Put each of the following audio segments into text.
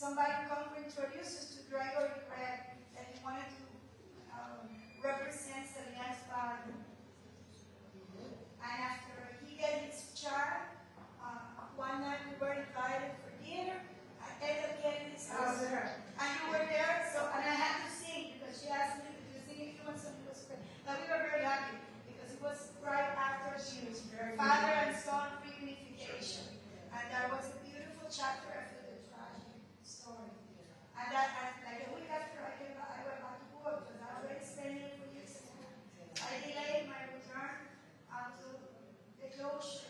somebody come to introduce us to Gregory Craig, that he wanted to represent Selenia's father. And after he got his child, one night we were invited for dinner at Ella Kennedy's house. And you were there, so, and I had to sing because she asked me to sing if you want something. But we were very happy because it was right after she was father and son reunification. And that was a beautiful chapter after the tragic story. And that, like a week after I went back to Cuba because I already spent here for years. I delayed my return until the closure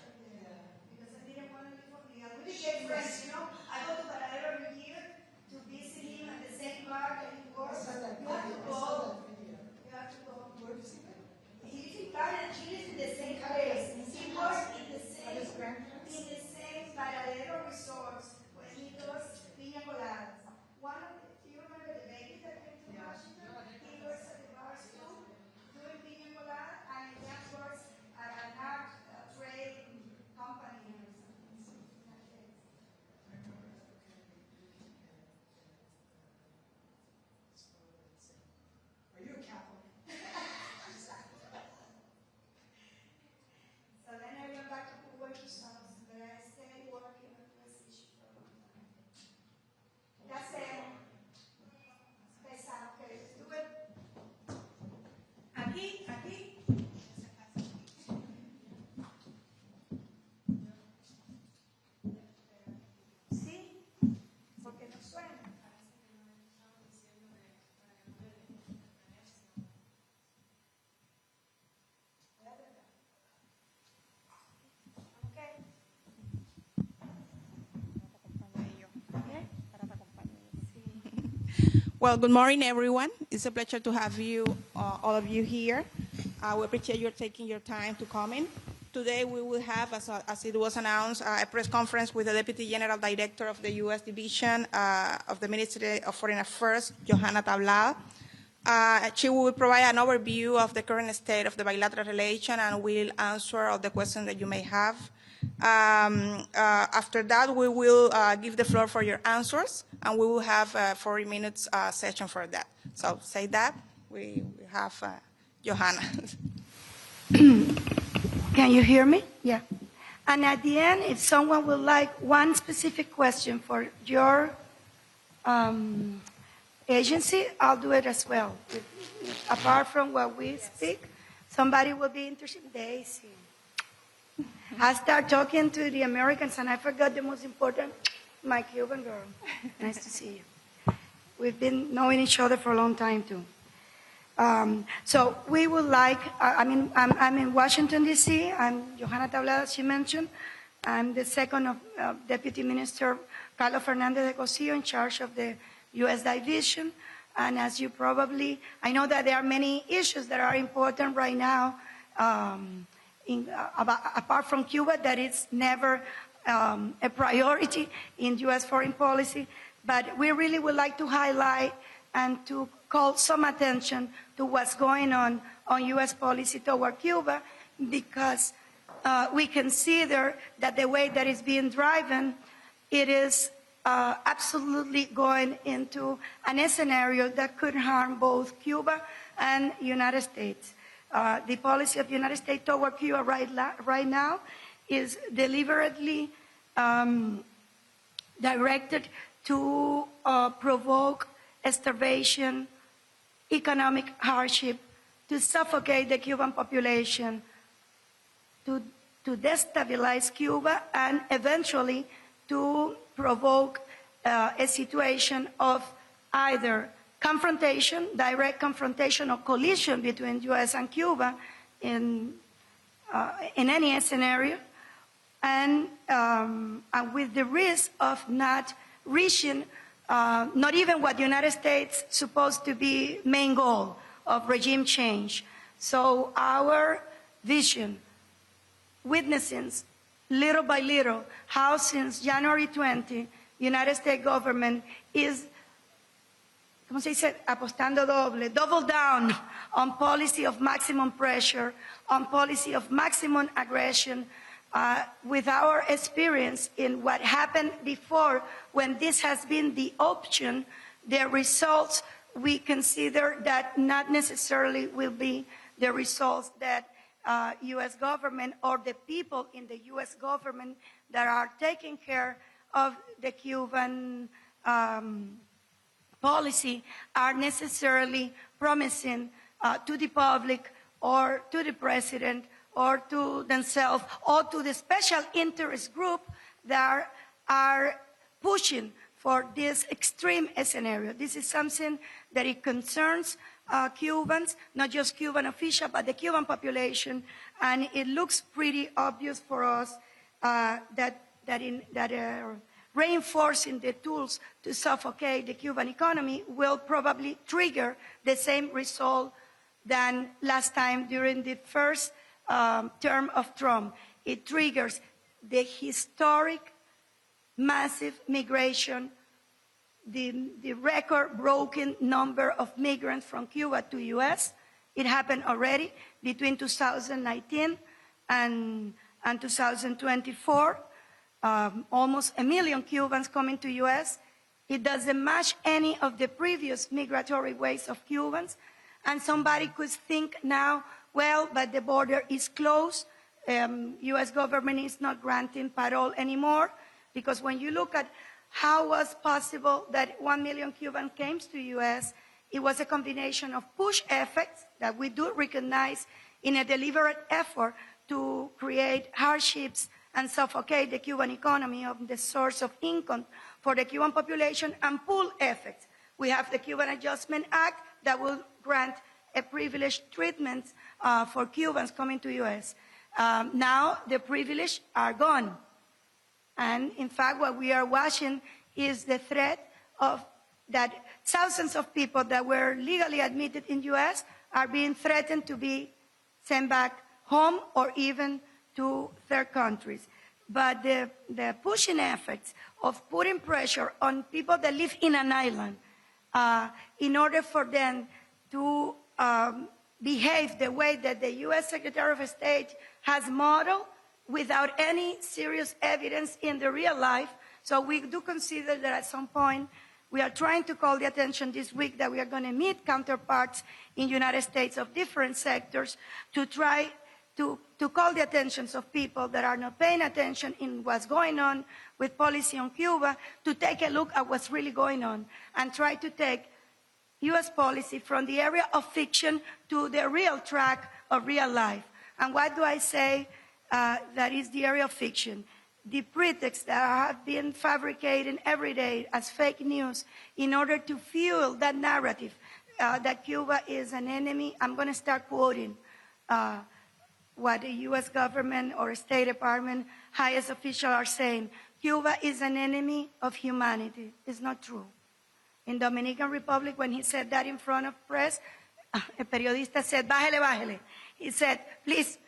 because I didn't want to leave for me. We became friends, you know. I go to Paradero every year to visit him at the same bar that he works. You have to go. You have to go. Where does he live? He lives in Canada. He lives in the same place. He works in the same Paradero resorts when he does piña coladas. Do you remember the babies that came to Washington? He works at the bars too, doing piña colada, and he then works at an art trade company or something. Are you a Catholic? So then I went back to Cuba in 2000, but I stayed working at this issue for a long time. That's it. Pesado, okay, let's do it. Aquí, aquí. Sí, porque no suena. Well, good morning, everyone. It's a pleasure to have you, all of you here. We appreciate you taking your time to come in. Today, we will have, as it was announced, a press conference with the Deputy General Director of the U.S. Division of the Ministry of Foreign Affairs, Johanna Tablada. She will provide an overview of the current state of the bilateral relation and will answer all the questions that you may have. After that, we will give the floor for your answers, and we will have a 40 minutes session for that. So say that, we have Johanna. Can you hear me? Yeah. And at the end, if someone would like one specific question for your agency, I'll do it as well. Apart from what we speak, somebody will be interested. Daisy. I start talking to the Americans, and I forgot the most important, my Cuban girl. Nice to see you. We've been knowing each other for a long time, too. So we would like, I'm in Washington, D.C. I'm Johanna Tablada, as she mentioned. I'm the second of Deputy Minister Carlos Fernandez de Cosio in charge of the U.S. Division. And as you probably, I know that there are many issues that are important right now, apart from Cuba, that it's never a priority in U.S. foreign policy. But we really would like to highlight and to call some attention to what's going on U.S. policy toward Cuba, because we consider that the way that it's being driven, it is absolutely going into a scenario that could harm both Cuba and United States. The policy of the United States toward Cuba right now is deliberately directed to provoke starvation, economic hardship, to suffocate the Cuban population, to destabilize Cuba, and eventually to provoke a situation of either confrontation, direct confrontation or collision between U.S. and Cuba in any scenario, and with the risk of not reaching not even what the United States supposed to be main goal of regime change. So our vision, witnessing little by little how since January 20, United States government is, ¿cómo se dice? Apostando double down on policy of maximum pressure, on policy of maximum aggression, with our experience in what happened before, when this has been the option, the results we consider that not necessarily will be the results that U.S. government or the people in the U.S. government that are taking care of the Cuban policy are necessarily promising to the public or to the president or to themselves or to the special interest group that are pushing for this extreme scenario. This is something that it concerns Cubans, not just Cuban officials, but the Cuban population, and it looks pretty obvious for us that reinforcing the tools to suffocate the Cuban economy will probably trigger the same result than last time during the first term of Trump. It triggers the historic massive migration, the record-broken number of migrants from Cuba to U.S. It happened already between 2019 and 2024. Almost 1 million Cubans coming to U.S. It doesn't match any of the previous migratory waves of Cubans. And somebody could think now, well, but the border is closed. U.S. government is not granting parole anymore. Because when you look at how was possible that 1 million Cubans came to U.S., it was a combination of push effects that we do recognize in a deliberate effort to create hardships and suffocate the Cuban economy of the source of income for the Cuban population, and pull effects. We have the Cuban Adjustment Act that will grant a privileged treatment for Cubans coming to U.S. Now the privileges are gone. And in fact, what we are watching is the threat of that thousands of people that were legally admitted in U.S. are being threatened to be sent back home or even to third countries. But the pushing effects of putting pressure on people that live in an island in order for them to behave the way that the U.S. Secretary of State has modeled without any serious evidence in the real life. So we do consider that at some point we are trying to call the attention this week that we are going to meet counterparts in the United States of different sectors to try to call the attentions of people that are not paying attention in what's going on with policy on Cuba, to take a look at what's really going on and try to take U.S. policy from the area of fiction to the real track of real life. And why do I say that is the area of fiction? The pretexts that have been fabricated every day as fake news in order to fuel that narrative that Cuba is an enemy. I'm going to start quoting what the U.S. government or State Department highest officials are saying. Cuba is an enemy of humanity. It's not true. In Dominican Republic, when he said that in front of press, a periodista said, bájele, bájele. He said, please,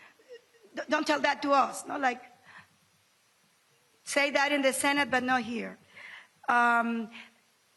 don't tell that to us. No, like, say that in the Senate, but not here.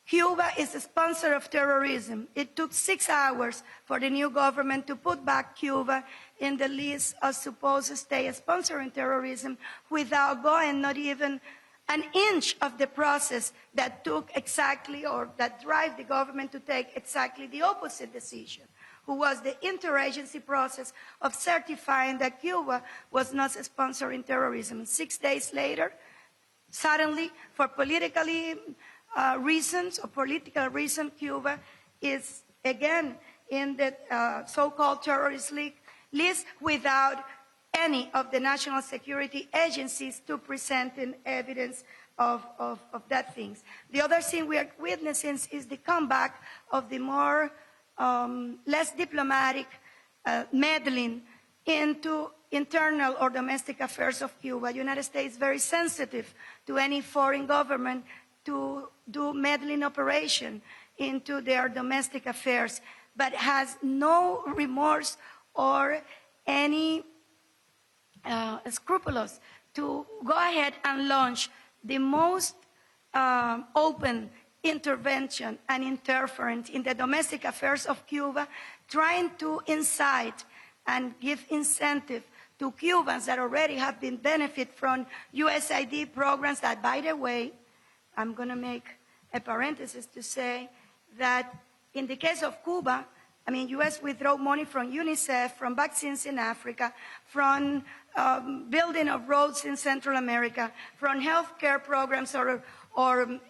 Cuba is a sponsor of terrorism. It took 6 hours for the new government to put back Cuba in the list of supposed state sponsoring terrorism without going not even an inch of the process that took exactly, or that drive the government to take exactly the opposite decision, who was the interagency process of certifying that Cuba was not sponsoring terrorism. 6 days later, suddenly, for politically reasons, Cuba is again in the so-called terrorist list without any of the national security agencies to presenting evidence of that things. The other thing we are witnessing is the comeback of the more less diplomatic meddling into internal or domestic affairs of Cuba. The United States is very sensitive to any foreign government to do meddling operation into their domestic affairs, but has no remorse or any scrupulous to go ahead and launch the most open intervention and interference in the domestic affairs of Cuba, trying to incite and give incentive to Cubans that already have been benefit from USAID programs that, by the way, I'm going to make a parenthesis to say that in the case of Cuba, I mean, U.S. withdraw money from UNICEF, from vaccines in Africa, from building of roads in Central America, from healthcare programs or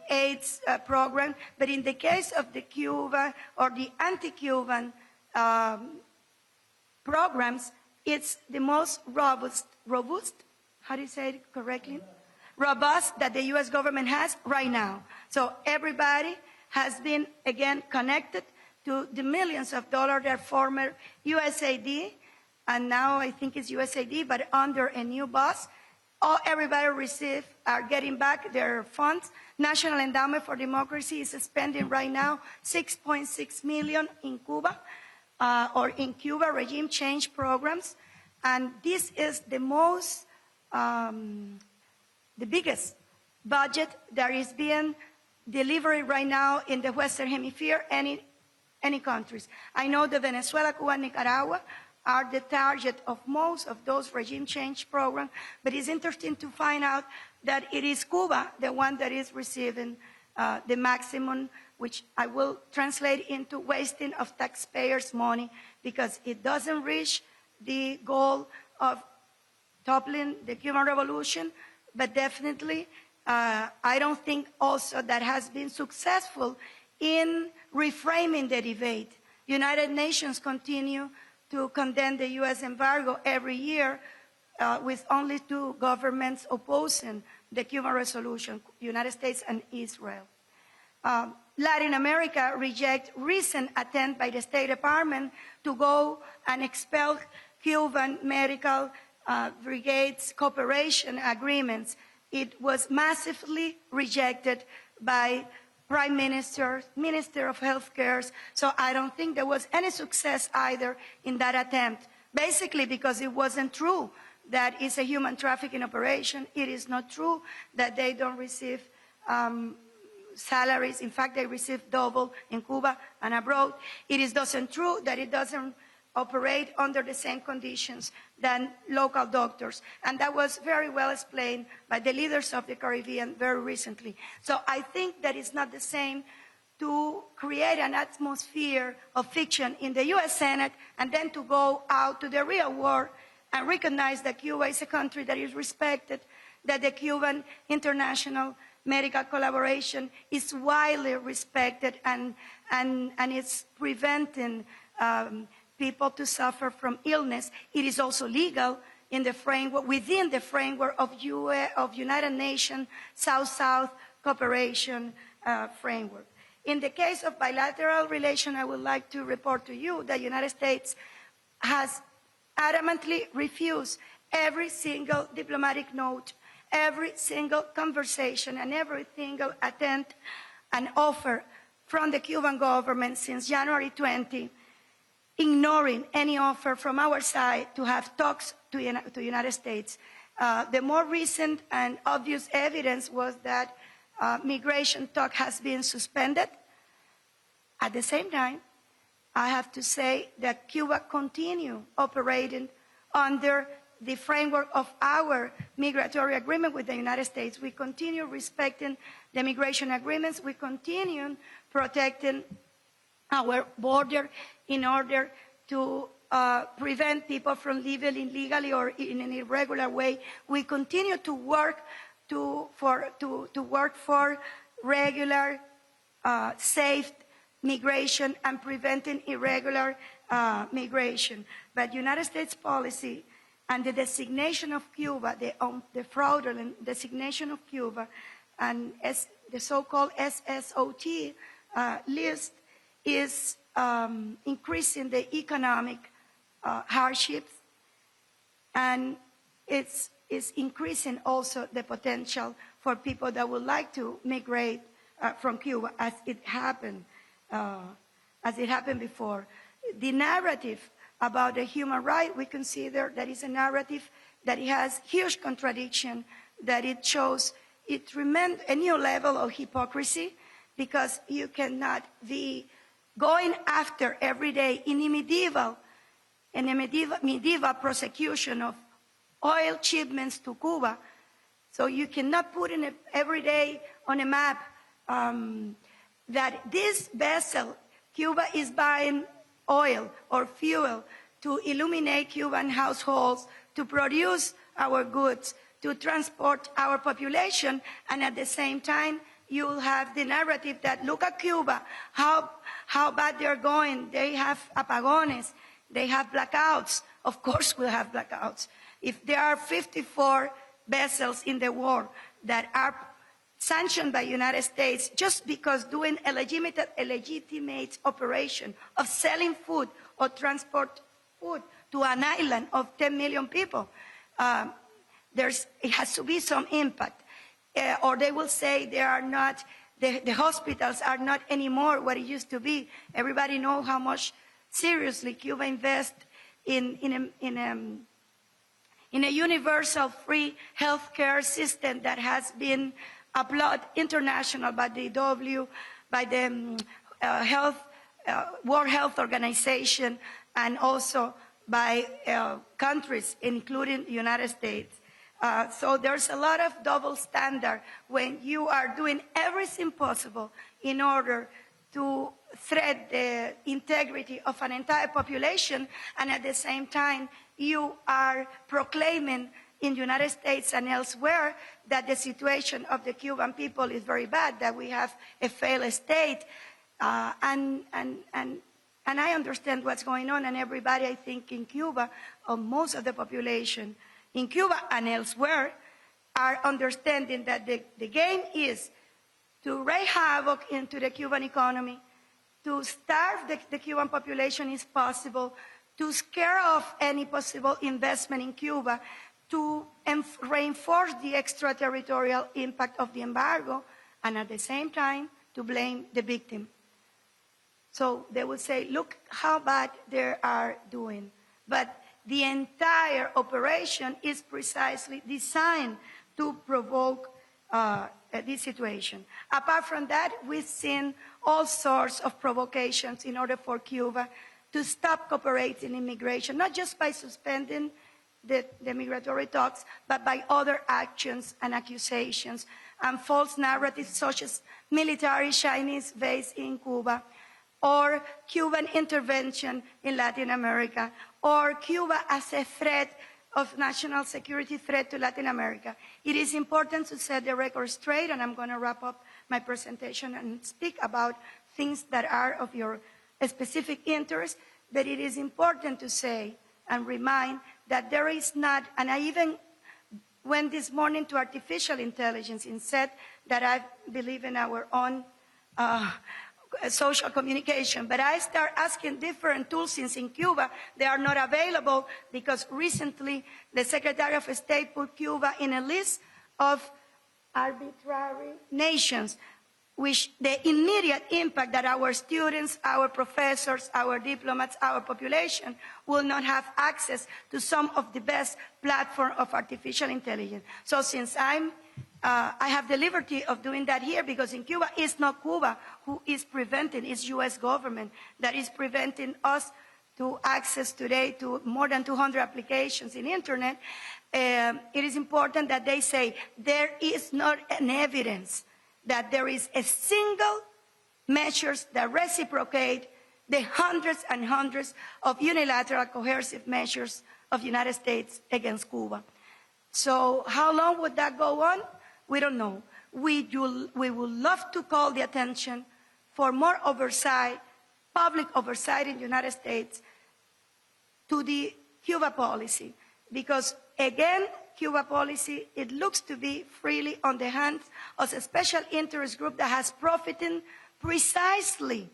AIDS program. But in the case of the Cuba or the anti-Cuban programs, it's the most robust, how do you say it correctly? Robust that the U.S. government has right now. So everybody has been, again, connected to the millions of dollars that former USAID, and now I think it's USAID, but under a new boss, everybody are getting back their funds. National Endowment for Democracy is spending right now $6.6 million in Cuba, or in Cuba regime change programs. And this is the biggest budget that is being delivered right now in the Western Hemisphere, any countries. I know that Venezuela, Cuba, and Nicaragua are the target of most of those regime change programs, but it's interesting to find out that it is Cuba, the one that is receiving the maximum, which I will translate into wasting of taxpayers' money, because it doesn't reach the goal of toppling the Cuban Revolution, but definitely I don't think also that has been successful in reframing the debate. United Nations continue to condemn the U.S. embargo every year with only two governments opposing the Cuban resolution, United States and Israel. Latin America reject recent attempt by the State Department to go and expel Cuban medical brigades cooperation agreements. It was massively rejected by Prime Minister, Minister of Healthcare, so I don't think there was any success either in that attempt, basically because it wasn't true that it's a human trafficking operation. It is not true that they don't receive salaries. In fact, they receive double in Cuba and abroad. It doesn't true that it doesn't operate under the same conditions than local doctors. And that was very well explained by the leaders of the Caribbean very recently. So I think that it's not the same to create an atmosphere of fiction in the U.S. Senate and then to go out to the real world and recognize that Cuba is a country that is respected, that the Cuban international medical collaboration is widely respected, and it's preventing people to suffer from illness. It is also legal in the framework, within the framework of United Nations South-South cooperation framework. In the case of bilateral relations, I would like to report to you that the United States has adamantly refused every single diplomatic note, every single conversation, and every single attempt and offer from the Cuban government since January 20, ignoring any offer from our side to have talks to the United States. The more recent and obvious evidence was that migration talk has been suspended. At the same time, I have to say that Cuba continue operating under the framework of our migratory agreement with the United States. We continue respecting the migration agreements. We continue protecting our border in order to prevent people from living illegally or in an irregular way. We continue to work for regular, safe migration and preventing irregular migration. But United States policy and the designation of Cuba, the fraudulent designation of Cuba, and the so-called SSOT list is increasing the economic hardships, and it's increasing also the potential for people that would like to migrate from Cuba, as it happened before. The narrative about the human right, we consider that is a narrative that it has huge contradiction, that it shows it remains a new level of hypocrisy, because you cannot be going after every day in a medieval prosecution of oil shipments to Cuba. So you cannot put in every day on a map that this vessel, Cuba is buying oil or fuel to illuminate Cuban households, to produce our goods, to transport our population, and at the same time, you will have the narrative that look at Cuba, how bad they're going. They have apagones, they have blackouts. Of course we'll have blackouts. If there are 54 vessels in the war that are sanctioned by the United States just because doing a legitimate operation of selling food or transport food to an island of 10 million people, it has to be some impact. Or they will say they are not, the hospitals are not anymore what it used to be. Everybody knows how much seriously Cuba invests in a universal free healthcare system that has been applauded international by the World Health Organization, and also by countries, including the United States. So there's a lot of double standard when you are doing everything possible in order to threat the integrity of an entire population, and at the same time you are proclaiming in the United States and elsewhere that the situation of the Cuban people is very bad, that we have a failed state, and I understand what's going on, and everybody, I think, in Cuba, or most of the population in Cuba and elsewhere, are understanding that the game is to wreak havoc into the Cuban economy, to starve the Cuban population if possible, to scare off any possible investment in Cuba, to reinforce the extraterritorial impact of the embargo, and at the same time to blame the victim. So they will say, look how bad they are doing. But the entire operation is precisely designed to provoke this situation. Apart from that, we've seen all sorts of provocations in order for Cuba to stop cooperating in immigration, not just by suspending the migratory talks, but by other actions and accusations and false narratives such as military Chinese base in Cuba, or Cuban intervention in Latin America, or Cuba as a threat of national security threat to Latin America. It is important to set the record straight, and I'm going to wrap up my presentation and speak about things that are of your specific interest, but it is important to say and remind that there is not, and I even went this morning to artificial intelligence and said that I believe in our own social communication, but I start asking different tools since in Cuba they are not available, because recently the Secretary of State put Cuba in a list of arbitrary nations, which the immediate impact that our students, our professors, our diplomats, our population will not have access to some of the best platform of artificial intelligence. So since I have the liberty of doing that here, because in Cuba, it's not Cuba who is preventing, it's U.S. government that is preventing us to access today to more than 200 applications in internet. It is important that they say there is not an evidence that there is a single measures that reciprocate the hundreds and hundreds of unilateral coercive measures of the United States against Cuba. So how long would that go on? We don't know. We would love to call the attention for more oversight, public oversight in the United States to the Cuba policy, because again, Cuba policy, it looks to be freely on the hands of a special interest group that has profited precisely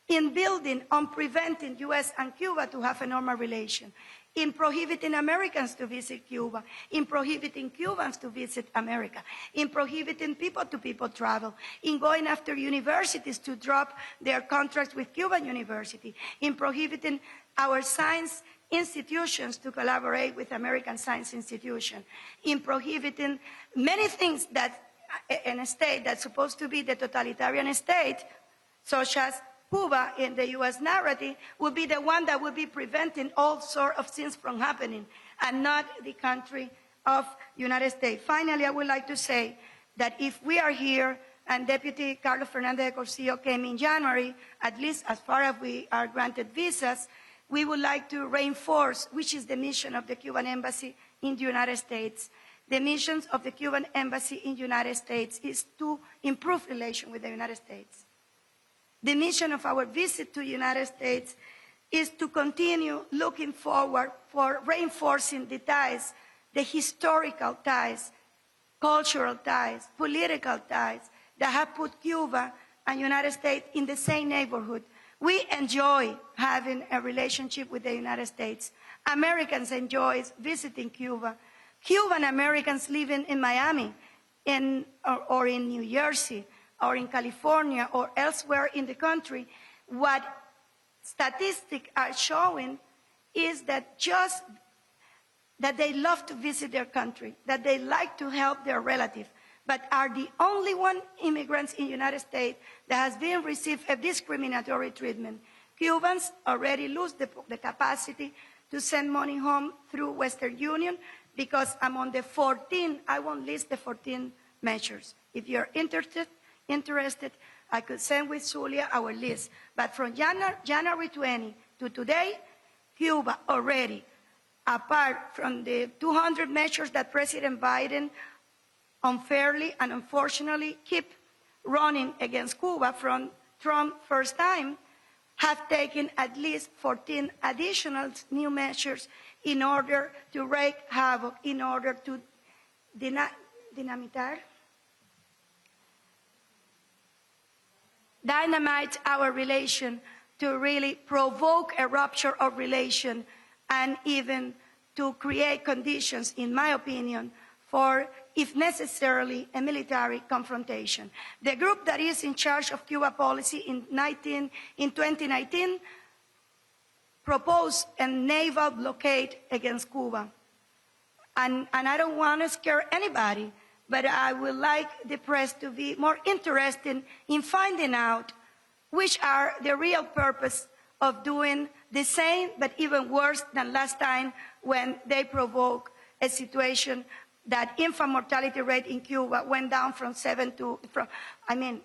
in building on preventing U.S. and Cuba to have a normal relation, in prohibiting Americans to visit Cuba, in prohibiting Cubans to visit America, in prohibiting people-to-people travel, in going after universities to drop their contracts with Cuban university, in prohibiting our science institutions to collaborate with American science institutions, in prohibiting many things that in a state that's supposed to be the totalitarian state, such as Cuba in the U.S. narrative, will be the one that will be preventing all sorts of things from happening. and not the country of United States. Finally, I would like to say that if we are here and Deputy Carlos Fernandez de Corsillo came in January, at least as far as we are granted visas, we would like to reinforce, which is the mission of the Cuban Embassy in the United States. The mission of the Cuban Embassy in the United States is to improve relations with the United States. The mission of our visit to the United States is to continue looking forward for reinforcing the ties, the historical ties, cultural ties, political ties that have put Cuba and the United States in the same neighborhood. We enjoy having a relationship with the United States. Americans enjoy visiting Cuba. Cuban Americans living in Miami or in New Jersey or in California or elsewhere in the country, what statistics are showing is that that they love to visit their country, that they like to help their relatives, but are the only immigrants in the United States that has been received a discriminatory treatment. Cubans already lose the capacity to send money home through Western Union because among the 14, I won't list the 14 measures. If you're interested, I could send with Zulia our list. But from January 20 to today, Cuba already, apart from the 200 measures that President Biden unfairly and unfortunately keep running against Cuba from Trump's first time, have taken at least 14 additional new measures in order to wreak havoc, in order to dynamite our relation, to really provoke a rupture of relation, and even to create conditions, in my opinion, for, if necessarily, a military confrontation. The group that is in charge of Cuba policy in 2019 proposed a naval blockade against Cuba. And I don't want to scare anybody, but I would like the press to be more interested in finding out which are the real purpose of doing the same, but even worse than last time when they provoked a situation that infant mortality rate in Cuba went down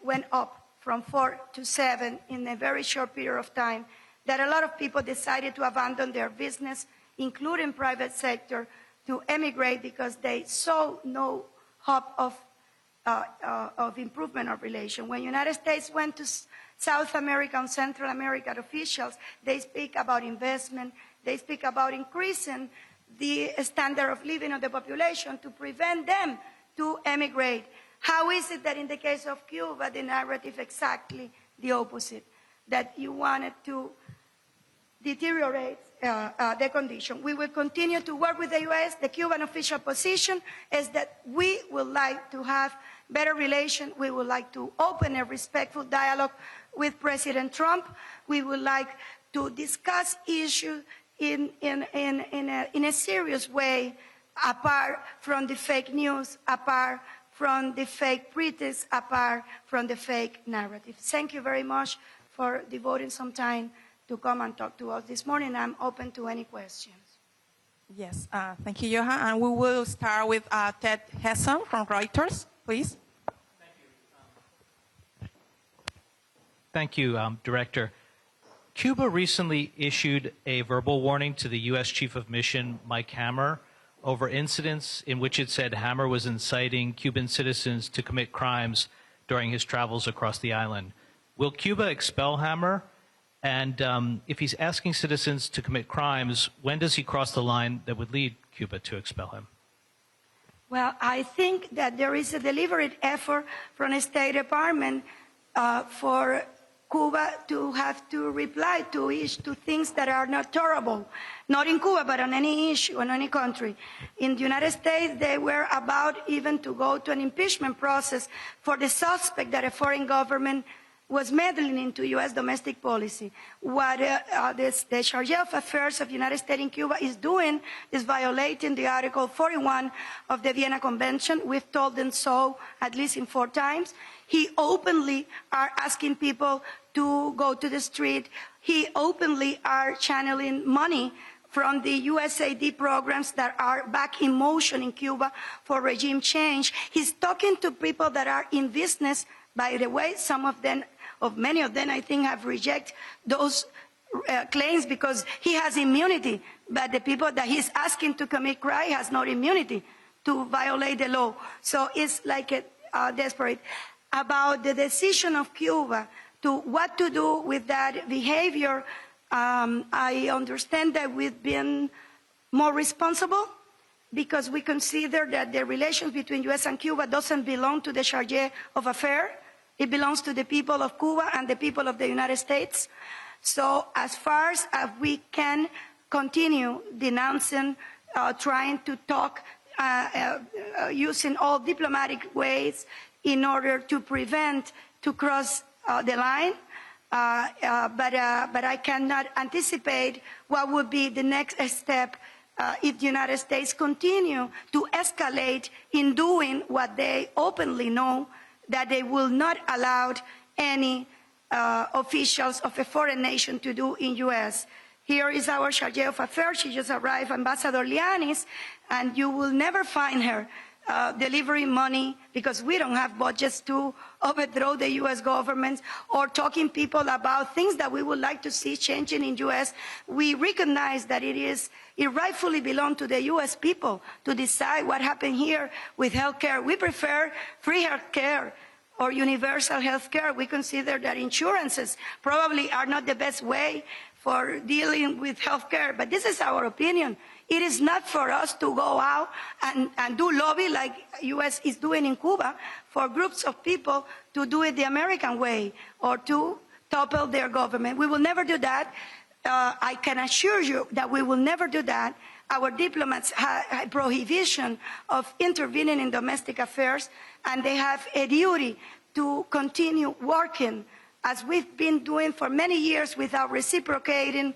went up from 4 to 7 in a very short period of time, that a lot of people decided to abandon their business, including private sector, to emigrate because they saw no hope of improvement of relations. When the United States went to South America and Central American officials, they speak about investment, they speak about increasing the standard of living of the population to prevent them to emigrate. How is it that in the case of Cuba, the narrative exactly the opposite, that you wanted to deteriorate the condition? We will continue to work with the U.S. The Cuban official position is that we would like to have better relations. We would like to open a respectful dialogue with President Trump. We would like to discuss issues in a serious way, apart from the fake news, apart from the fake pretense, apart from the fake narrative. Thank you very much for devoting some time to come and talk to us this morning. I'm open to any questions. Yes, thank you, Johan. And we will start with Ted Hesson from Reuters, please. Thank you, Director. Cuba recently issued a verbal warning to the U.S. Chief of Mission, Mike Hammer, over incidents in which it said Hammer was inciting Cuban citizens to commit crimes during his travels across the island. Will Cuba expel Hammer? And if he's asking citizens to commit crimes, when does he cross the line that would lead Cuba to expel him? Well, I think that there is a deliberate effort from the State Department for Cuba to have to reply to things that are not tolerable, not in Cuba, but on any issue, in any country. In the United States, they were about even to go to an impeachment process for the suspect that a foreign government was meddling into U.S. domestic policy. What the Charge of Affairs of the United States in Cuba is doing is violating the Article 41 of the Vienna Convention. We've told them so at least 4 times. He openly are asking people to go to the street. He openly are channeling money from the USAID programs that are back in motion in Cuba for regime change. He's talking to people that are in business. By the way, many of them, I think, have rejected those claims because he has immunity, but the people that he's asking to commit crime has no immunity to violate the law. So it's like desperate. About the decision of Cuba to what to do with that behavior, I understand that we've been more responsible because we consider that the relations between U.S. and Cuba doesn't belong to the charge of affair. It belongs to the people of Cuba and the people of the United States. So as far as we can continue denouncing, trying to talk, using all diplomatic ways in order to prevent to cross the line, but I cannot anticipate what would be the next step if the United States continue to escalate in doing what they openly know, that they will not allow any officials of a foreign nation to do in U.S. Here is our charge of affairs. She just arrived, Ambassador Lianis, and you will never find her delivering money because we don't have budgets to overthrow the U.S. government or talking people about things that we would like to see changing in U.S. We recognize that it rightfully belongs to the U.S. people to decide what happened here with health care. We prefer free health care or universal health care. We consider that insurances probably are not the best way for dealing with health care, but this is our opinion. It is not for us to go out and do lobby like U.S. is doing in Cuba for groups of people to do it the American way or to topple their government. We will never do that. I can assure you that we will never do that. Our diplomats have a prohibition of intervening in domestic affairs, and they have a duty to continue working as we've been doing for many years without reciprocating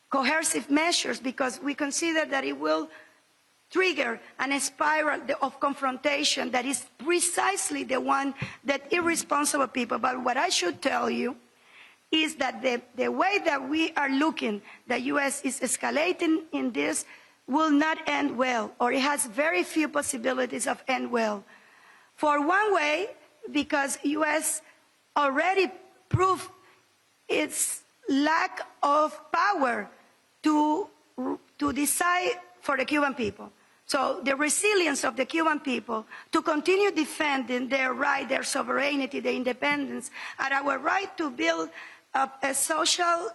coercive measures, because we consider that it will trigger a spiral of confrontation that is precisely the one that irresponsible people. But what I should tell you is that the way that we are looking, the U.S. is escalating in this, will not end well, or it has very few possibilities of end well. For one way, because U.S. already proved its lack of power to decide for the Cuban people. So the resilience of the Cuban people to continue defending their right, their sovereignty, their independence, and our right to build a social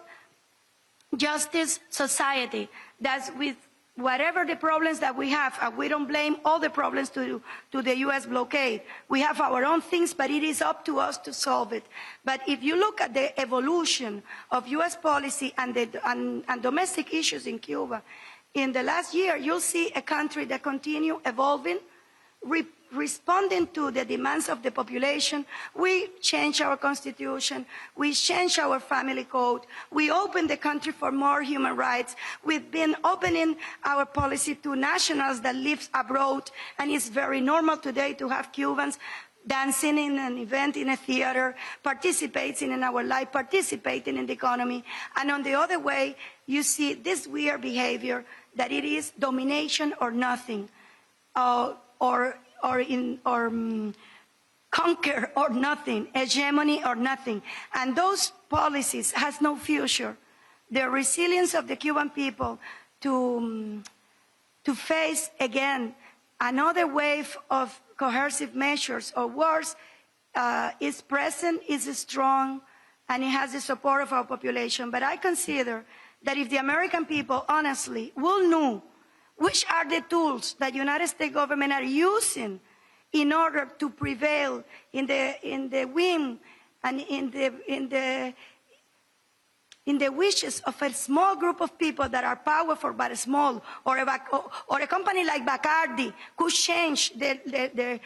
justice society that's with whatever the problems that we have, and we don't blame all the problems to the U.S. blockade. We have our own things, but it is up to us to solve it. But if you look at the evolution of U.S. policy and domestic issues in Cuba, in the last year, you'll see a country that continue evolving, responding to the demands of the population. We changed our constitution. We changed our family code. We opened the country for more human rights. We've been opening our policy to nationals that live abroad, and it's very normal today to have Cubans dancing in an event in a theater, participating in our life, participating in the economy. And on the other way, you see this weird behavior that it is domination or nothing, conquer or nothing, hegemony or nothing. And those policies has no future. The resilience of the Cuban people to face again another wave of coercive measures or wars is present, is strong, and it has the support of our population. But I consider that if the American people honestly will know which are the tools that the United States government are using in order to prevail in the whim and in the wishes of a small group of people that are powerful but small, or a company like Bacardi could change the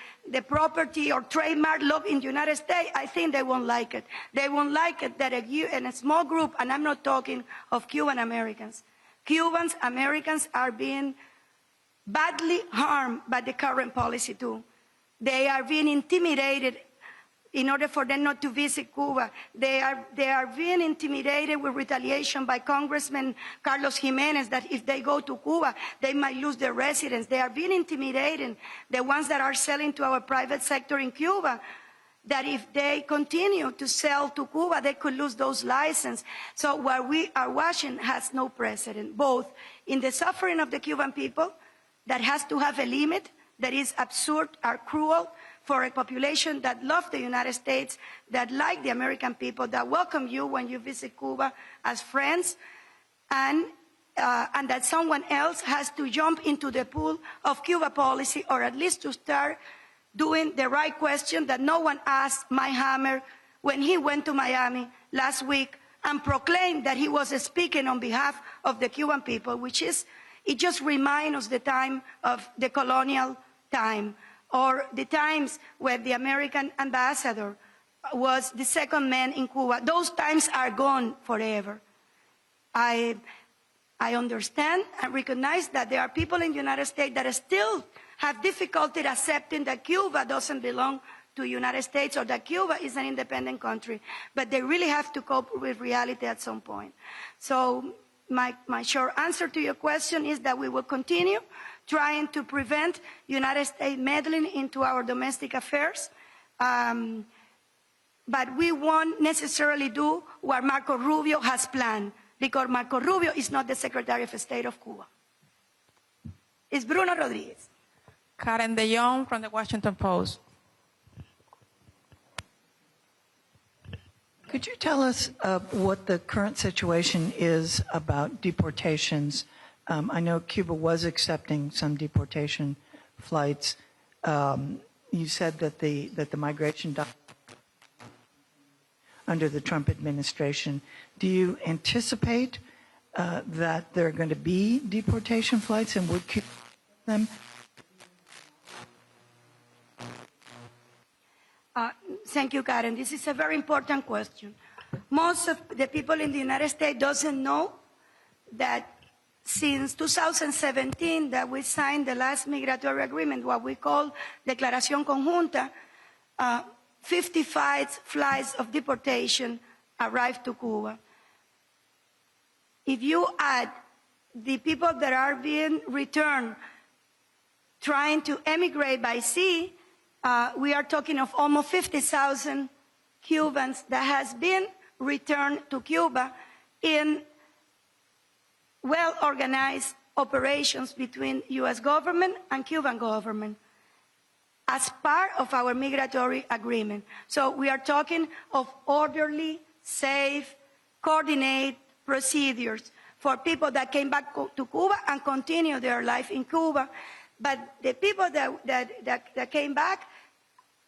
property or trademark law in the United States, I think they won't like it. They won't like it that a small group, and I'm not talking of Cuban Americans. Cubans, Americans are being badly harmed by the current policy too. They are being intimidated in order for them not to visit Cuba. They are being intimidated with retaliation by Congressman Carlos Jimenez that if they go to Cuba, they might lose their residence. They are being intimidated, the ones that are selling to our private sector in Cuba, that if they continue to sell to Cuba, they could lose those licenses. So what we are watching has no precedent, both in the suffering of the Cuban people, that has to have a limit, that is absurd or cruel, for a population that love the United States, that like the American people, that welcome you when you visit Cuba as friends, and that someone else has to jump into the pool of Cuba policy, or at least to start doing the right question that no one asked Mike Hammer when he went to Miami last week and proclaimed that he was speaking on behalf of the Cuban people, which is, it just reminds us the time of the colonial time, or the times where the American ambassador was the second man in Cuba. Those times are gone forever. I understand and recognize that there are people in the United States that still have difficulty accepting that Cuba doesn't belong to the United States, or that Cuba is an independent country, but they really have to cope with reality at some point. So my short answer to your question is that we will continue trying to prevent United States meddling into our domestic affairs. But we won't necessarily do what Marco Rubio has planned, because Marco Rubio is not the Secretary of State of Cuba. It's Bruno Rodriguez. Karen de Jong from the Washington Post. Could you tell us what the current situation is about deportations? I know Cuba was accepting some deportation flights. You said that the migration under the Trump administration. Do you anticipate that there are going to be deportation flights, and would Cuba them? Thank you, Karen. This is a very important question. Most of the people in the United States doesn't know that since 2017 that we signed the last migratory agreement, what we call Declaración Conjunta, 55 flights of deportation arrived to Cuba. If you add the people that are being returned trying to emigrate by sea, we are talking of almost 50,000 Cubans that has been returned to Cuba in well-organized operations between U.S. government and Cuban government as part of our migratory agreement. So we are talking of orderly, safe, coordinated procedures for people that came back to Cuba and continue their life in Cuba. But the people that came back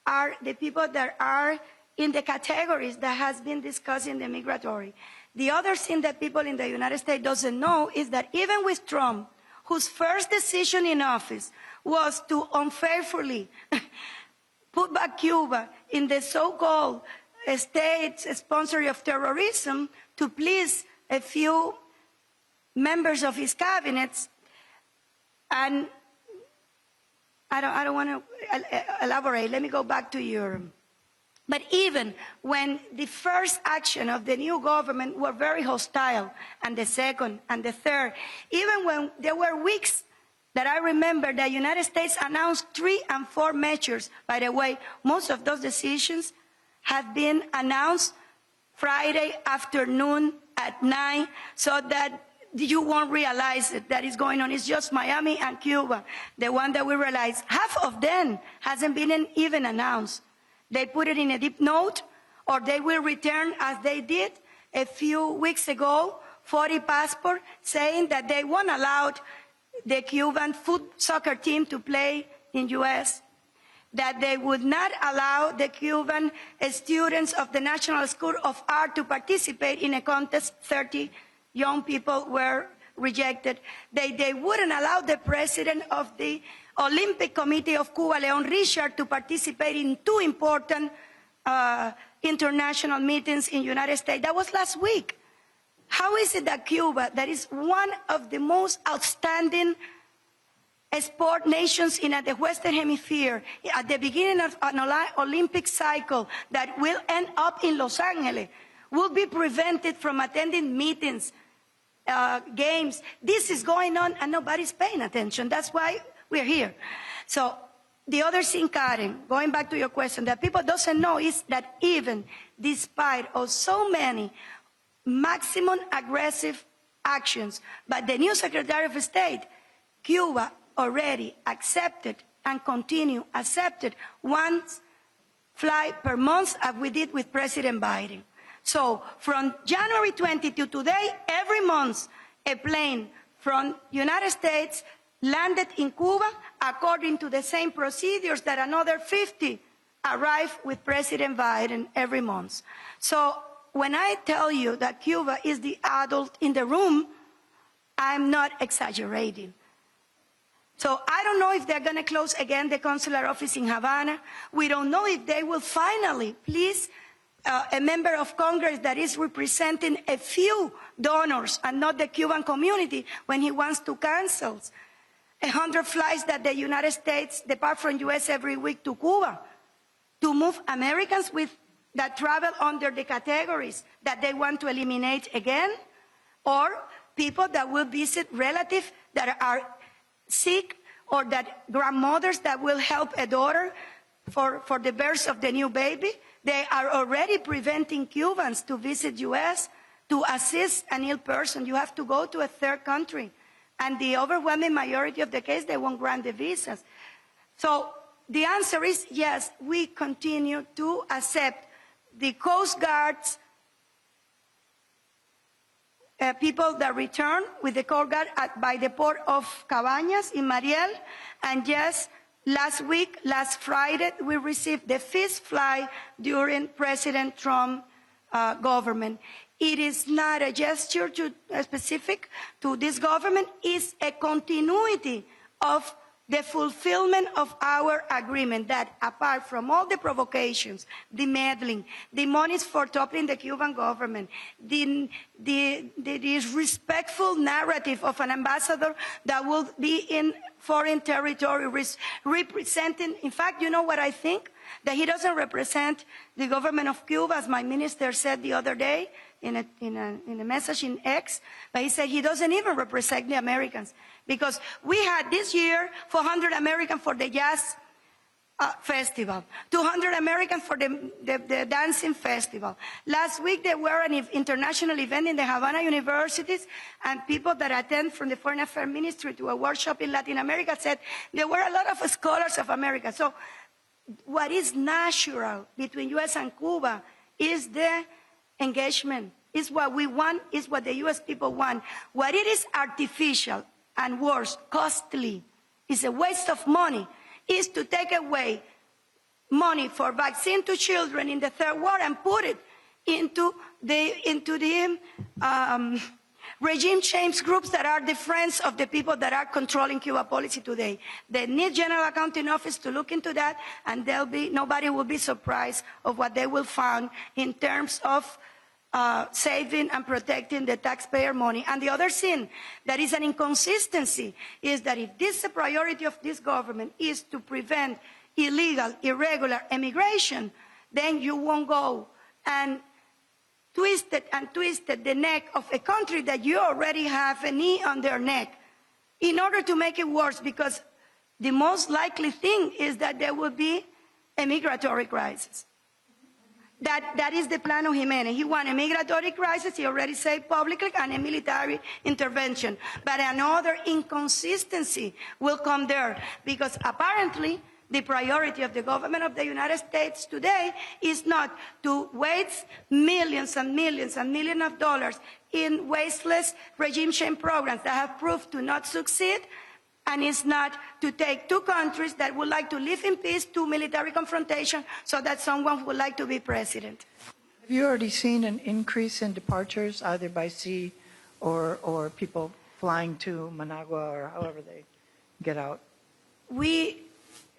are the people that are in the categories that has been discussed in the migratory. The other thing that people in the United States doesn't know is that even with Trump, whose first decision in office was to unfairly put back Cuba in the so-called state sponsor of terrorism to please a few members of his cabinets, and I don't want to elaborate. Let me go back to Europe. But even when the first action of the new government were very hostile, and the second and the third, even when there were weeks that I remember the United States announced 3 and 4 measures. By the way, most of those decisions have been announced Friday afternoon at 9, so that you won't realize that is going on. It's just Miami and Cuba, the one that we realize. Half of them hasn't been even announced. They put it in a deep note, or they will return as they did a few weeks ago, 40 passports, saying that they won't allow the Cuban soccer team to play in U.S., that they would not allow the Cuban students of the National School of Art to participate in a contest. 30 young people were rejected. They wouldn't allow the president of the Olympic Committee of Cuba, Leon Richard, to participate in 2 important international meetings in the United States. That was last week. How is it that Cuba, that is one of the most outstanding sport nations in the Western Hemisphere at the beginning of an Olympic cycle that will end up in Los Angeles will be prevented from attending meetings, games. This is going on and nobody's paying attention. That's why we're here. So the other thing, Karen, going back to your question, that people doesn't know is that even despite of so many maximum aggressive actions by the new Secretary of State, Cuba already accepted and continue accepted one flight per month as we did with President Biden. So from January 20 to today, every month a plane from United States landed in Cuba according to the same procedures that another 50 arrived with President Biden every month. So when I tell you that Cuba is the adult in the room, I'm not exaggerating. So I don't know if they're going to close again the consular office in Havana. We don't know if they will finally please a member of Congress that is representing a few donors and not the Cuban community when he wants to cancel 100 flights that the United States depart from U.S. every week to Cuba to move Americans that travel under the categories that they want to eliminate again, or people that will visit relatives that are sick, or that grandmothers that will help a daughter for the birth of the new baby. They are already preventing Cubans to visit U.S. to assist an ill person. You have to go to a third country. And the overwhelming majority of the case, they won't grant the visas. So the answer is yes, we continue to accept the Coast Guard's people that return with the Coast Guard by the port of Cabañas in Mariel. And yes, last Friday, we received the 5th flight during President Trump's government. It is not a gesture specific to this government. It's a continuity of the fulfillment of our agreement that apart from all the provocations, the meddling, the monies for toppling the Cuban government, the disrespectful narrative of an ambassador that will be in foreign territory representing, in fact, you know what I think? That he doesn't represent the government of Cuba, as my minister said the other day in a message in X, but he said he doesn't even represent the Americans. Because we had this year 400 Americans for the jazz festival, 200 Americans for the dancing festival. Last week there were an international event in the Havana universities, and people that attend from the Foreign Affairs Ministry to a workshop in Latin America said there were a lot of scholars of America. So what is natural between U.S. and Cuba is the engagement, is what we want, is what the U.S. people want. What it is artificial and worse, costly, is a waste of money, is to take away money for vaccine to children in the third world and put it into the regime change groups that are the friends of the people that are controlling Cuba policy today. They need General Accounting Office to look into that, and nobody will be surprised of what they will find in terms of saving and protecting the taxpayer money. And the other thing that is an inconsistency is that if this is a priority of this government is to prevent illegal, irregular immigration, then you won't go and twist the neck of a country that you already have a knee on their neck in order to make it worse, because the most likely thing is that there will be a migratory crisis. That is the plan of Jimenez. He wants a migratory crisis, he already said publicly, and a military intervention. But another inconsistency will come there, because apparently the priority of the government of the United States today is not to waste millions and millions and millions of dollars in wasteless regime change programs that have proved to not succeed, and it's not to take two countries that would like to live in peace to military confrontation so that someone would like to be president. Have you already seen an increase in departures, either by sea or people flying to Managua or however they get out?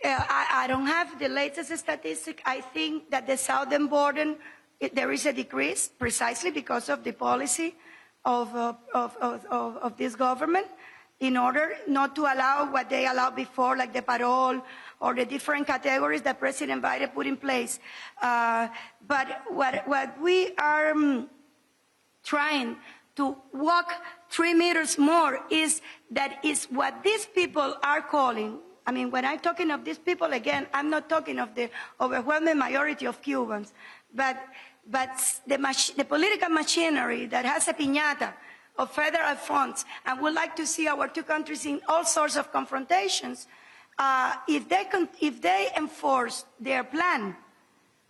I don't have the latest statistic. I think that the southern border, there is a decrease precisely because of the policy of this government. in order not to allow what they allowed before, like the parole or the different categories that President Biden put in place. But what we are trying to walk 3 meters more is what these people are calling. I mean, when I'm talking of these people, again, I'm not talking of the overwhelming majority of Cubans, but the political machinery that has a piñata of federal funds and would like to see our two countries in all sorts of confrontations, if they enforce their plan,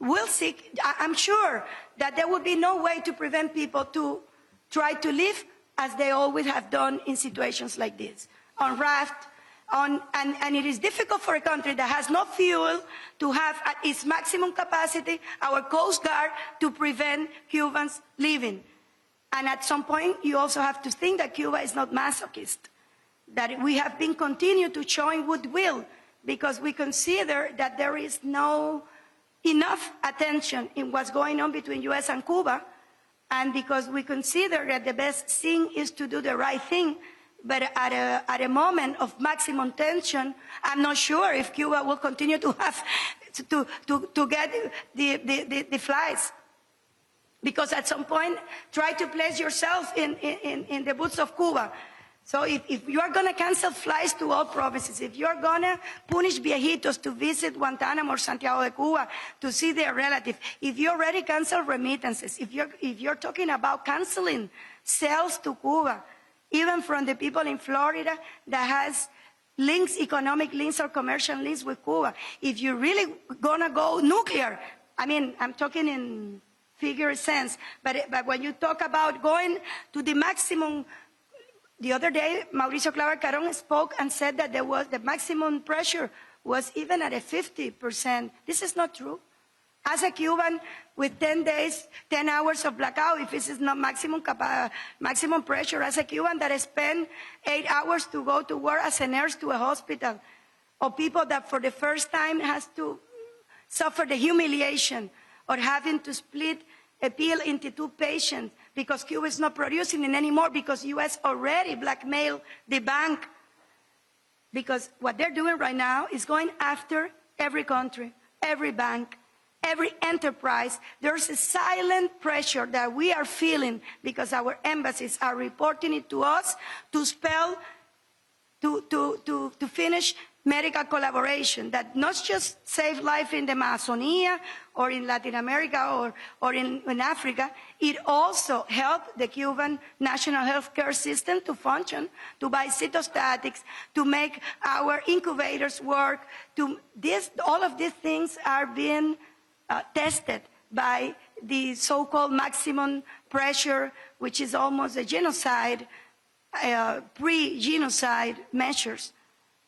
we'll see. I'm sure that there will be no way to prevent people to try to live as they always have done in situations like this, on raft, and it is difficult for a country that has no fuel to have at its maximum capacity our Coast Guard to prevent Cubans leaving. And at some point, you also have to think that Cuba is not masochist, that we have been continued to showing goodwill because we consider that there is no enough attention in what's going on between U.S. and Cuba, and because we consider that the best thing is to do the right thing. But at a moment of maximum tension, I'm not sure if Cuba will continue to have to get the flights. Because at some point, try to place yourself in the boots of Cuba. So if you are going to cancel flights to all provinces, if you are going to punish viejitos to visit Guantanamo or Santiago de Cuba to see their relative, if you already cancel remittances, if you're talking about canceling sales to Cuba, even from the people in Florida that has links, economic links or commercial links with Cuba. If you're really gonna go nuclear, I mean, I'm talking in figure sense, but when you talk about going to the maximum, the other day, Mauricio Claver Caron spoke and said that there was the maximum pressure was even at a 50%. This is not true. As a Cuban, with 10 days, 10 hours of blackout, if this is not maximum pressure, as a Cuban that spend 8 hours to go to work as a nurse to a hospital, or people that for the first time has to suffer the humiliation or having to split a pill into 2 patients because Cuba is not producing it anymore because U.S. already blackmailed the bank. Because what they're doing right now is going after every country, every bank, every enterprise. There's a silent pressure that we are feeling because our embassies are reporting it to us to finish medical collaboration that not just save life in the Amazonia or in Latin America or in Africa, it also helped the Cuban national health care system to function, to buy cytostatics, to make our incubators work. All of these things are being tested by the so-called maximum pressure, which is almost a genocide, pre-genocide measures.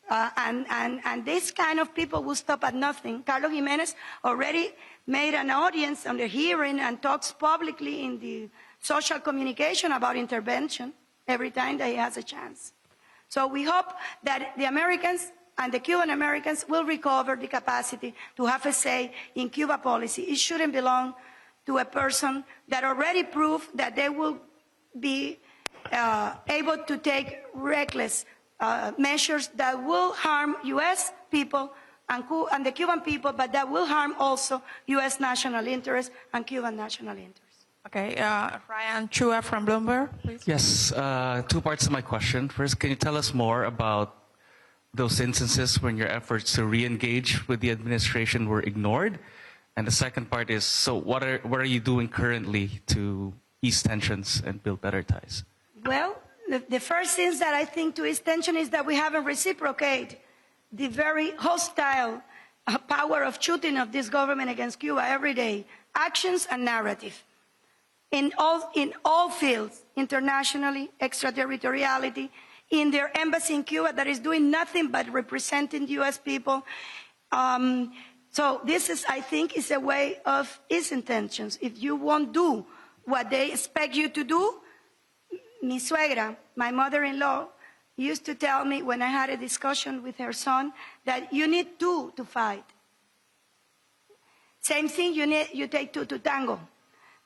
And this kind of people will stop at nothing. Carlos Jimenez already made an audience on the hearing and talks publicly in the social communication about intervention every time that he has a chance. So we hope that the Americans and the Cuban Americans will recover the capacity to have a say in Cuba policy. It shouldn't belong to a person that already proved that they will be able to take reckless measures that will harm U.S. people and the Cuban people, but that will harm also U.S. national interests and Cuban national interests. Okay, Ryan Chua from Bloomberg, please. Yes, 2 parts of my question. First, can you tell us more about those instances when your efforts to re-engage with the administration were ignored? And the second part is, so what are you doing currently to ease tensions and build better ties? Well, the first thing that I think to ease tension is that we haven't reciprocated the very hostile power of shooting of this government against Cuba every day, actions and narrative. In all fields, internationally, extraterritoriality, in their embassy in Cuba that is doing nothing but representing U.S. people. So this is, I think, is a way of easing tensions. If you won't do what they expect you to do, mi suegra, my mother-in-law, used to tell me when I had a discussion with her son that you need 2 to fight. Same thing, you take 2 to tango.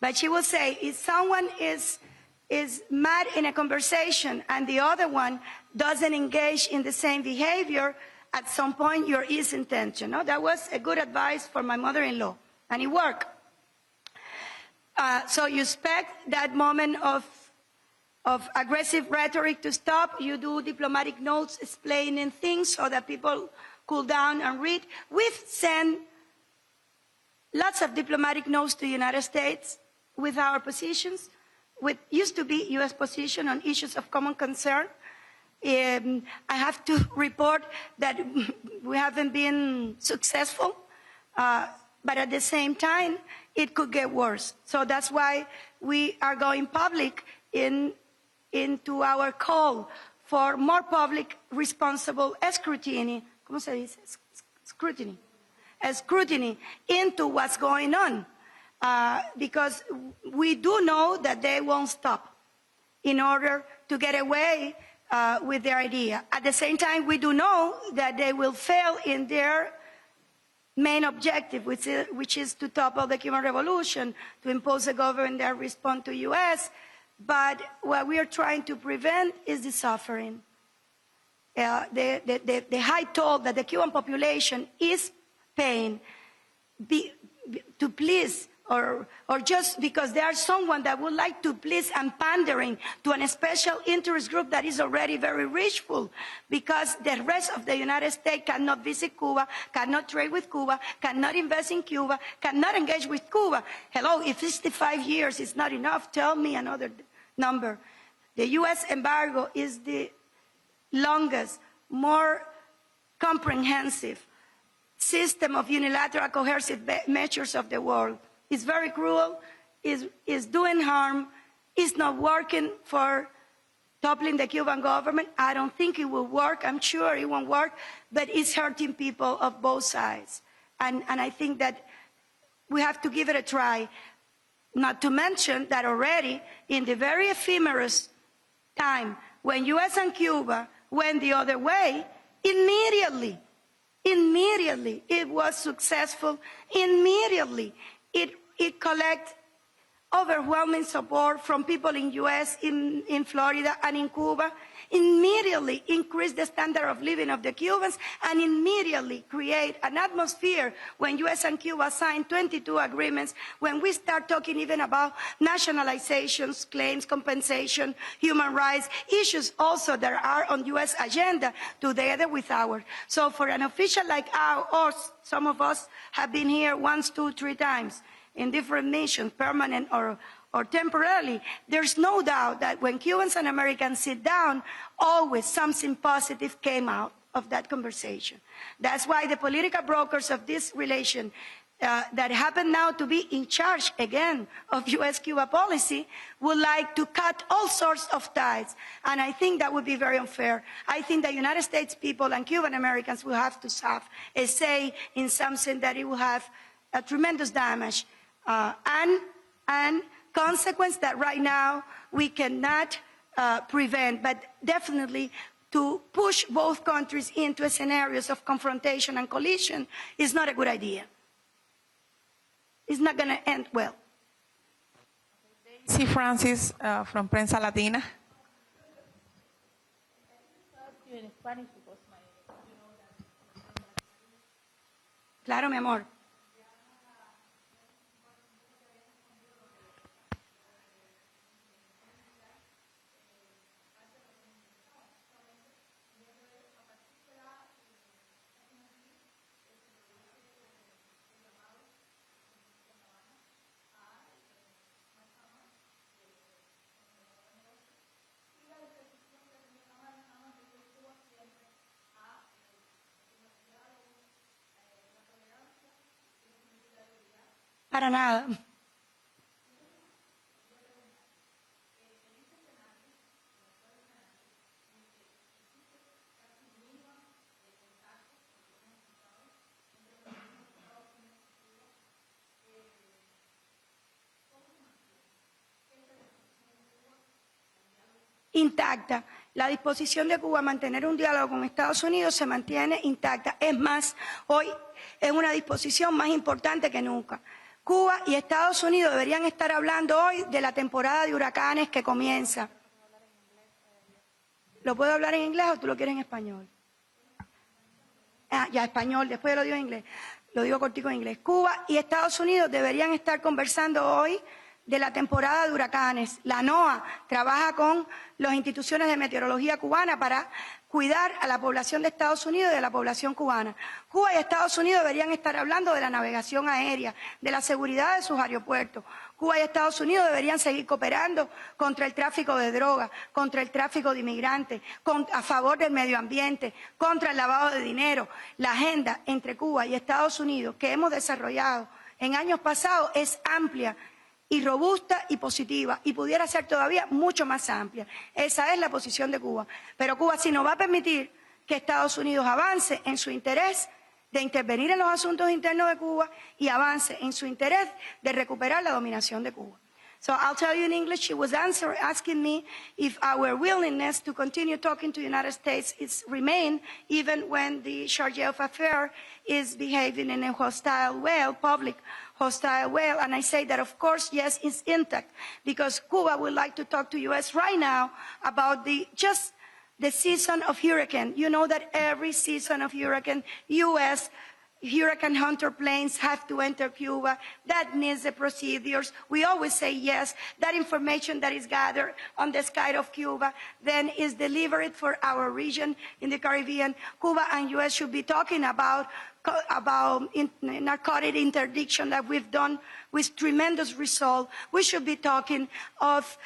But she will say, if someone is is mad in a conversation and the other one doesn't engage in the same behavior, at some point you're easing tension. No? That was a good advice for my mother-in-law, and it worked. So you expect that moment of aggressive rhetoric to stop. You do diplomatic notes explaining things so that people cool down and read. We've sent lots of diplomatic notes to the United States with our positions, with used to be U.S. position on issues of common concern. I have to report that we haven't been successful, but at the same time, it could get worse. So that's why we are going public into our call for more public, responsible scrutiny. ¿Cómo se dice? Scrutiny. Scrutiny into what's going on, because we do know that they won't stop in order to get away with their idea. At the same time, we do know that they will fail in their main objective, which is to topple the Cuban Revolution, to impose a government that responds to U.S., but what we are trying to prevent is the suffering. The high toll that the Cuban population is paying to please, or just because there's someone that would like to please and pandering to a special interest group that is already very richful, because the rest of the United States cannot visit Cuba, cannot trade with Cuba, cannot invest in Cuba, cannot engage with Cuba. Hello, if 65 years is not enough, tell me another number. The U.S. embargo is the longest, more comprehensive system of unilateral coercive measures of the world. It's very cruel, is doing harm, it's not working for toppling the Cuban government. I don't think it will work, I'm sure it won't work, but it's hurting people of both sides. And I think that we have to give it a try, not to mention that already in the very ephemeral time when U.S. and Cuba went the other way, immediately it was successful, immediately it collected overwhelming support from people in U.S., in Florida, and in Cuba, immediately increased the standard of living of the Cubans, and immediately create an atmosphere when U.S. and Cuba signed 22 agreements, when we start talking even about nationalizations, claims, compensation, human rights, issues also that are on U.S. agenda together with ours. So for an official like us, some of us have been here once, 2, 3 times, in different missions, permanent or temporarily, there's no doubt that when Cubans and Americans sit down, always something positive came out of that conversation. That's why the political brokers of this relation that happen now to be in charge again of U.S.-Cuba policy would like to cut all sorts of ties. And I think that would be very unfair. I think the United States people and Cuban Americans will have to have a say in something that it will have a tremendous damage and consequence that right now we cannot prevent, but definitely to push both countries into scenarios of confrontation and collision is not a good idea. It's not going to end well. Daisy Francis from Prensa Latina. Claro, mi amor. Para nada. Intacta. La disposición de Cuba a mantener un diálogo con Estados Unidos se mantiene intacta. Es más, hoy es una disposición más importante que nunca. Cuba y Estados Unidos deberían estar hablando hoy de la temporada de huracanes que comienza. ¿Lo puedo hablar en inglés o tú lo quieres en español? Ya, español, después lo digo en inglés. Lo digo cortico en inglés. Cuba y Estados Unidos deberían estar conversando hoy de la temporada de huracanes. La NOAA trabaja con las instituciones de meteorología cubana para cuidar a la población de Estados Unidos y de la población cubana. Cuba y Estados Unidos deberían estar hablando de la navegación aérea, de la seguridad de sus aeropuertos. Cuba y Estados Unidos deberían seguir cooperando contra el tráfico de drogas, contra el tráfico de inmigrantes, a favor del medio ambiente, contra el lavado de dinero. La agenda entre Cuba y Estados Unidos que hemos desarrollado en años pasados es amplia y robusta y positiva, y pudiera ser todavía mucho más amplia. Esa es la posición de Cuba. Pero Cuba sí no va a permitir que Estados Unidos avance en su interés de intervenir en los asuntos internos de Cuba y avance en su interés de recuperar la dominación de Cuba. So I'll tell you in English, she was asking me if our willingness to continue talking to the United States is remain even when the Sharjah affair is behaving in a hostile way, public hostile way. And I say that, of course, yes, it's intact, because Cuba would like to talk to U.S. right now about just the season of hurricane. You know that every season of hurricane, U.S. hurricane hunter planes have to enter Cuba. That needs the procedures. We always say yes. That information that is gathered on the sky of Cuba then is delivered for our region in the Caribbean. Cuba and U.S. should be talking about narcotic interdiction that we've done with tremendous result. We should be talking of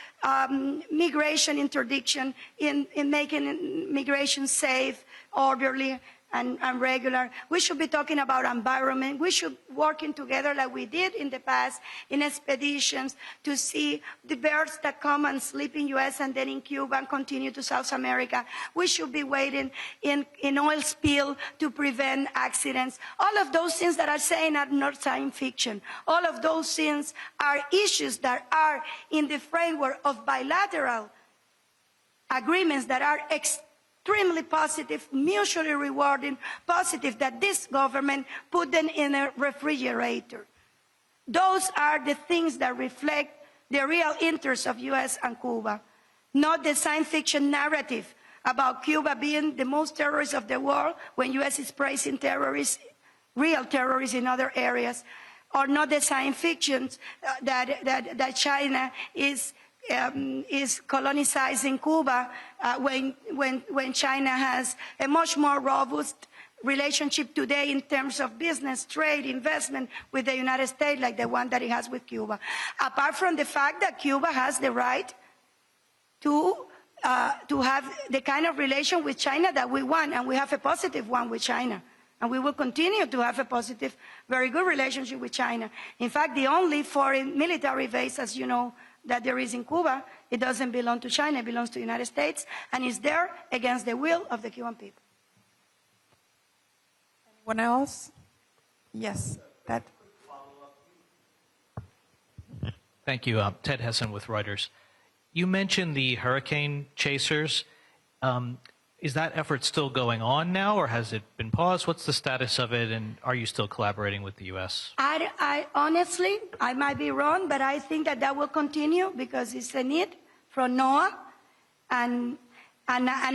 migration interdiction in making migration safe, orderly, and regular. We should be talking about environment. We should be working together like we did in the past in expeditions to see the birds that come and sleep in U.S. and then in Cuba and continue to South America. We should be waiting in oil spill to prevent accidents. All of those things that I'm saying are not science fiction. All of those things are issues that are in the framework of bilateral agreements that are extremely positive, mutually rewarding, positive, that this government put them in a refrigerator. Those are the things that reflect the real interests of U.S. and Cuba, not the science fiction narrative about Cuba being the most terrorist of the world when U.S. is praising terrorists, real terrorists in other areas, or not the science fiction that China is colonizing Cuba when China has a much more robust relationship today in terms of business, trade, investment with the United States like the one that it has with Cuba. Apart from the fact that Cuba has the right to have the kind of relation with China that we want, and we have a positive one with China. And we will continue to have a positive, very good relationship with China. In fact, the only foreign military base, as you know, that there is in Cuba, it doesn't belong to China, it belongs to the United States, and is there against the will of the Cuban people. Anyone else? Yes, that. Thank you. Ted Hessen with Reuters. You mentioned the hurricane chasers. Is that effort still going on now, or has it been paused? What's the status of it, and are you still collaborating with the U.S.? I honestly, I might be wrong, but I think that will continue because it's a need from NOAA. And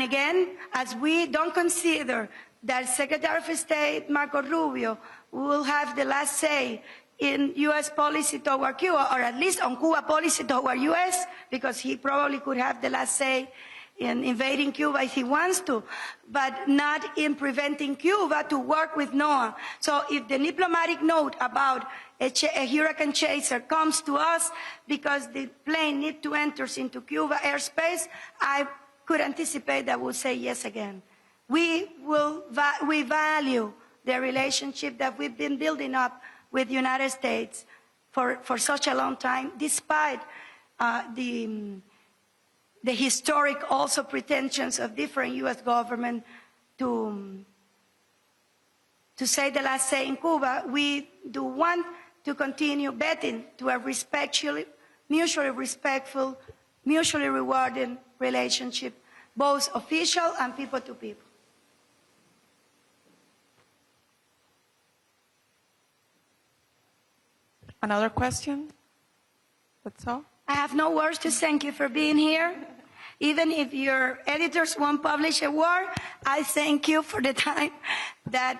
again, as we don't consider that Secretary of State Marco Rubio will have the last say in U.S. policy toward Cuba, or at least on Cuba policy toward U.S., because he probably could have the last say in invading Cuba if he wants to, but not in preventing Cuba to work with NOAA. So if the diplomatic note about a hurricane chaser comes to us because the plane needs to enter into Cuba airspace, I could anticipate that we'll say yes again. We value the relationship that we've been building up with the United States for such a long time, despite the historic also pretensions of different U.S. government to say the last say in Cuba. We do want to continue betting to a mutually respectful, mutually rewarding relationship, both official and people to people. Another question? That's all? I have no words to thank you for being here. Even if your editors won't publish a word, I thank you for the time that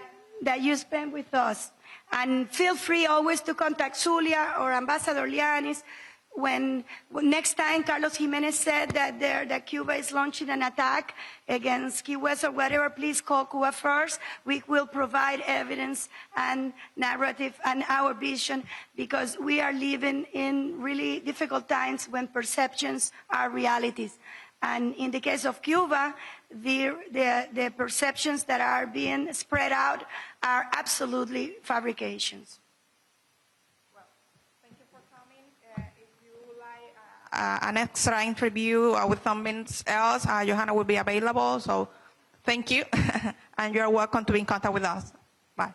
you spent with us. And feel free always to contact Zulia or Ambassador Lianis. When next time Carlos Jimenez said that Cuba is launching an attack against Key West or whatever, please call Cuba first. We will provide evidence and narrative and our vision, because we are living in really difficult times when perceptions are realities. And in the case of Cuba, the perceptions that are being spread out are absolutely fabrications. Thank you for coming. If you would like an extra interview with someone else, Johanna will be available. So thank you. And you're welcome to be in contact with us. Bye.